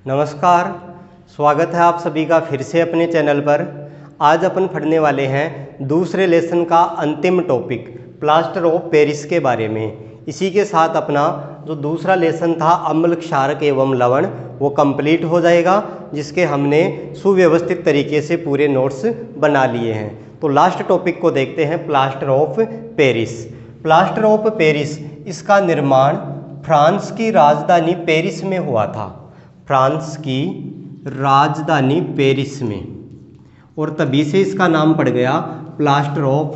नमस्कार, स्वागत है आप सभी का फिर से अपने चैनल पर। आज अपन पढ़ने वाले हैं दूसरे लेसन का अंतिम टॉपिक प्लास्टर ऑफ पेरिस के बारे में। इसी के साथ अपना जो दूसरा लेसन था अम्ल, क्षारक एवं लवण वो कंप्लीट हो जाएगा, जिसके हमने सुव्यवस्थित तरीके से पूरे नोट्स बना लिए हैं। तो लास्ट टॉपिक को देखते हैं, plaster of Paris. Plaster of Paris, इसका निर्माण फ्रांस की राजधानी पेरिस में हुआ था। फ्रांस की राजधानी पेरिस में, और तभी से इसका नाम पड़ गया प्लास्टर ऑफ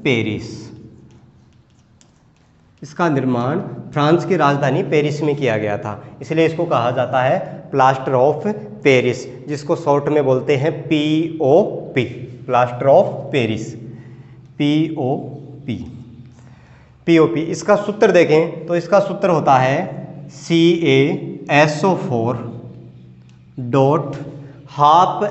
पेरिस। इसका निर्माण फ्रांस की राजधानी पेरिस में किया गया था, इसलिए इसको कहा जाता है प्लास्टर ऑफ पेरिस, जिसको शॉर्ट में बोलते हैं POP, plaster of Paris, POP। इसका सूत्र देखें तो इसका सूत्र होता है CaSO4 डॉट हाफ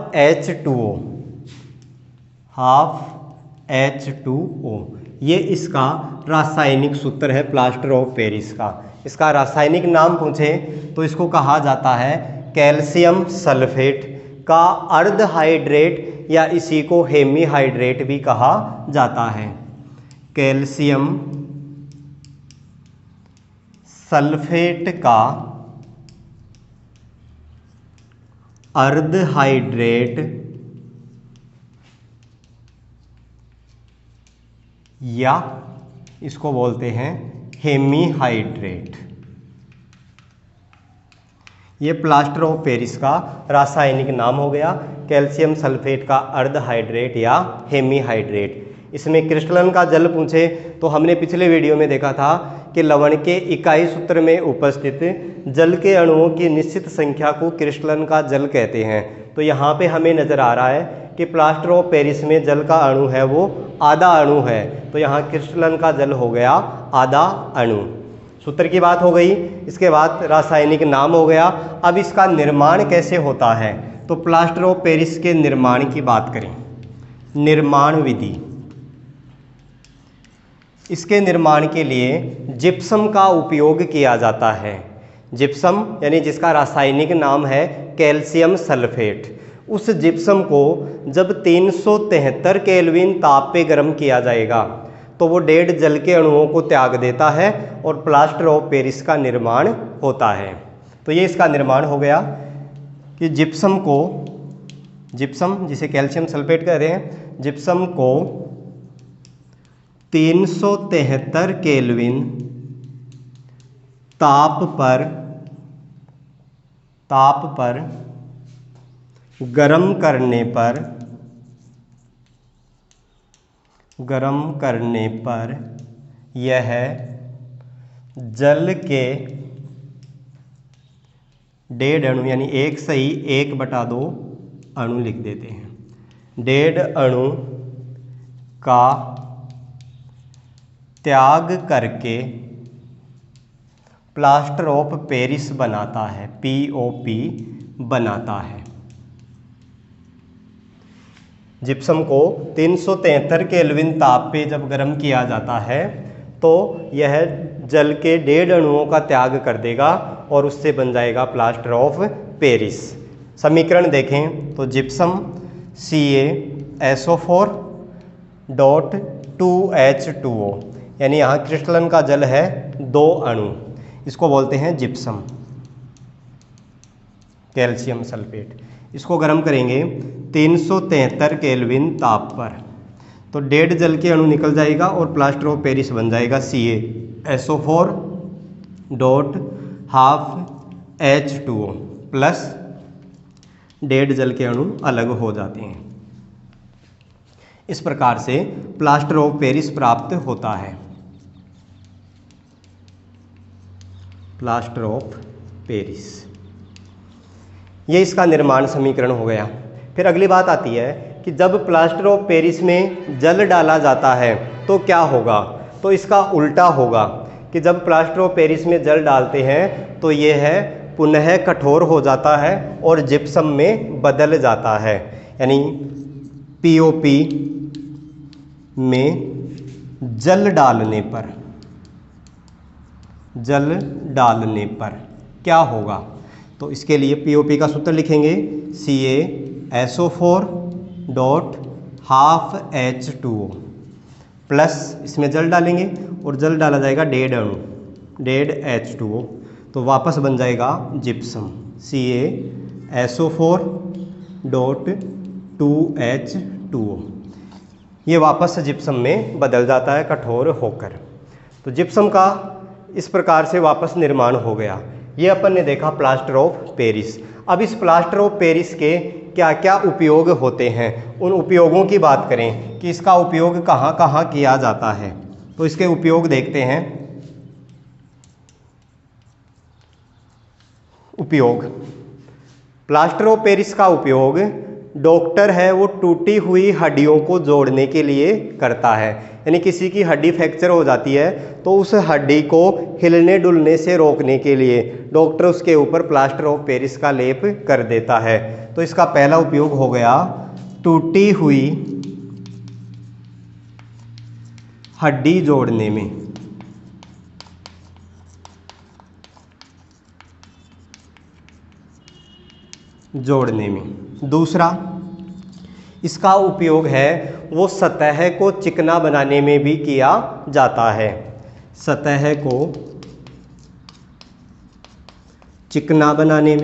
H2O। ये इसका रासायनिक सूत्र है प्लास्टर ऑफ पेरिस का। इसका रासायनिक नाम पूछे तो इसको कहा जाता है कैल्शियम सल्फेट का अर्ध हाइड्रेट, या इसी को हेमी हाइड्रेट भी कहा जाता है। कैल्शियम सल्फेट का अर्ध हाइड्रेट या इसको बोलते हैं हेमी हाइड्रेट। ये प्लास्टर ऑफ पेरिस का रासायनिक नाम हो गया, कैल्शियम सल्फेट का अर्ध हाइड्रेट या हेमी हाइड्रेट। इसमें क्रिस्टलन का जल पूछे तो हमने पिछले वीडियो में देखा था कि लवण के इकाई सूत्र में उपस्थित जल के अणुओं की निश्चित संख्या को क्रिस्टलन का जल कहते हैं। तो यहाँ पे हमें नज़र आ रहा है कि प्लास्टर ऑफ पेरिस में जल का अणु है वो आधा अणु है, तो यहाँ क्रिस्टलन का जल हो गया आधा अणु। सूत्र की बात हो गई, इसके बाद रासायनिक नाम हो गया। अब इसका निर्माण कैसे होता है, तो प्लास्टर ऑफ पेरिस के निर्माण की बात करें, निर्माण विधि। इसके निर्माण के लिए जिप्सम का उपयोग किया जाता है। जिप्सम यानी जिसका रासायनिक नाम है कैल्शियम सल्फेट। उस जिप्सम को जब 373 केल्विन ताप पे गर्म किया जाएगा तो वो 1.5 जल के अणुओं को त्याग देता है और प्लास्टर ऑफ पेरिस का निर्माण होता है। तो ये इसका निर्माण हो गया कि जिप्सम जिसे कैल्शियम सल्फेट कहते हैं, जिप्सम को 373 केल्विन ताप पर गरम करने पर यह जल के 1.5 अणु, यानी 1/1/2 अणु लिख देते हैं, 1.5 अणु का त्याग करके प्लास्टर ऑफ पेरिस बनाता है, POP बनाता है। जिप्सम को 373 केल्विन ताप पे जब गर्म किया जाता है तो यह जल के 1.5 अणुओं का त्याग कर देगा और उससे बन जाएगा प्लास्टर ऑफ पेरिस। समीकरण देखें तो जिप्सम CaSO4 डॉट 2H2O, यानी यहाँ क्रिस्टलन का जल है 2 अणु, इसको बोलते हैं जिप्सम, कैल्शियम सल्फेट। इसको गर्म करेंगे 373 केल्विन ताप पर तो 1.5 जल के अणु निकल जाएगा और प्लास्टर ऑफ पेरिस बन जाएगा CaSO4 dot half H2O plus 1.5 जल के अणु अलग हो जाते हैं। इस प्रकार से प्लास्टर ऑफ पेरिस प्राप्त होता है, प्लास्टर ऑफ पेरिस। ये इसका निर्माण समीकरण हो गया। फिर अगली बात आती है कि जब प्लास्टर ऑफ पेरिस में जल डाला जाता है तो क्या होगा, तो इसका उल्टा होगा कि जब प्लास्टर ऑफ पेरिस में जल डालते हैं तो ये है पुनः कठोर हो जाता है और जिप्सम में बदल जाता है, यानी POP में जल डालने पर क्या होगा, तो इसके लिए POP का सूत्र लिखेंगे CaSO4 dot half H2O plus इसमें जल डालेंगे और जल डाला जाएगा डेड अणु, डेड H2O, तो वापस बन जाएगा जिप्सम CaSO4 डॉट 2H2O। ये वापस जिप्सम में बदल जाता है कठोर होकर। तो जिप्सम का इस प्रकार से वापस निर्माण हो गया। ये अपन ने देखा प्लास्टर ऑफ पेरिस। अब इस प्लास्टर ऑफ पेरिस के क्या क्या उपयोग होते हैं, उन उपयोगों की बात करें कि इसका उपयोग कहाँ कहाँ किया जाता है। तो इसके उपयोग देखते हैं। उपयोग, प्लास्टर ऑफ पेरिस का उपयोग डॉक्टर है वो टूटी हुई हड्डियों को जोड़ने के लिए करता है। यानी किसी की हड्डी फ्रैक्चर हो जाती है तो उस हड्डी को हिलने डुलने से रोकने के लिए डॉक्टर उसके ऊपर प्लास्टर ऑफ पेरिस का लेप कर देता है। तो इसका पहला उपयोग हो गया टूटी हुई हड्डी जोड़ने में। दूसरा इसका उपयोग है वो सतह को चिकना बनाने में भी किया जाता है। सतह को चिकना बनाने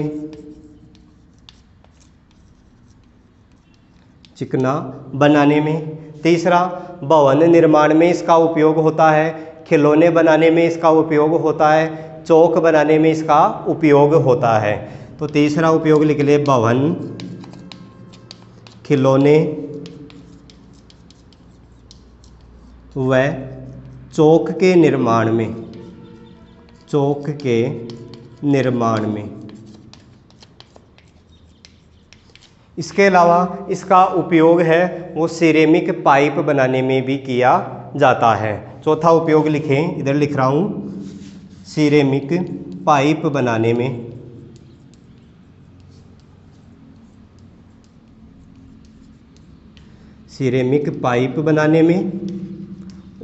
में। तीसरा भवन निर्माण में इसका उपयोग होता है, खिलौने बनाने में इसका उपयोग होता है, चौक बनाने में इसका उपयोग होता है। तो तीसरा उपयोग लिख ले, भवन, खिलौने व चौक के निर्माण में। इसके अलावा इसका उपयोग है वो सिरेमिक पाइप बनाने में भी किया जाता है। चौथा उपयोग लिखें, इधर लिख रहा हूँ, सिरेमिक पाइप बनाने में।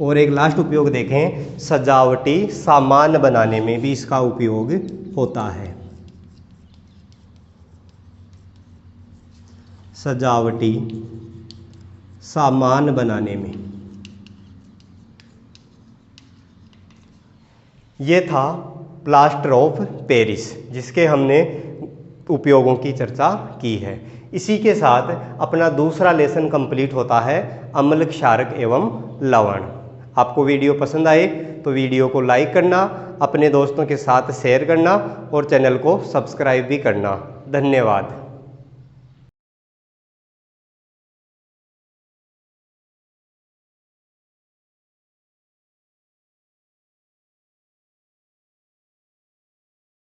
और एक लास्ट उपयोग देखें, सजावटी सामान बनाने में भी इसका उपयोग होता है। सजावटी सामान बनाने में। ये था प्लास्टर ऑफ पेरिस जिसके हमने उपयोगों की चर्चा की है। इसी के साथ अपना दूसरा लेसन कंप्लीट होता है, अम्ल, क्षारक एवं लवण। आपको वीडियो पसंद आए तो वीडियो को लाइक करना, अपने दोस्तों के साथ शेयर करना और चैनल को सब्सक्राइब भी करना। धन्यवाद।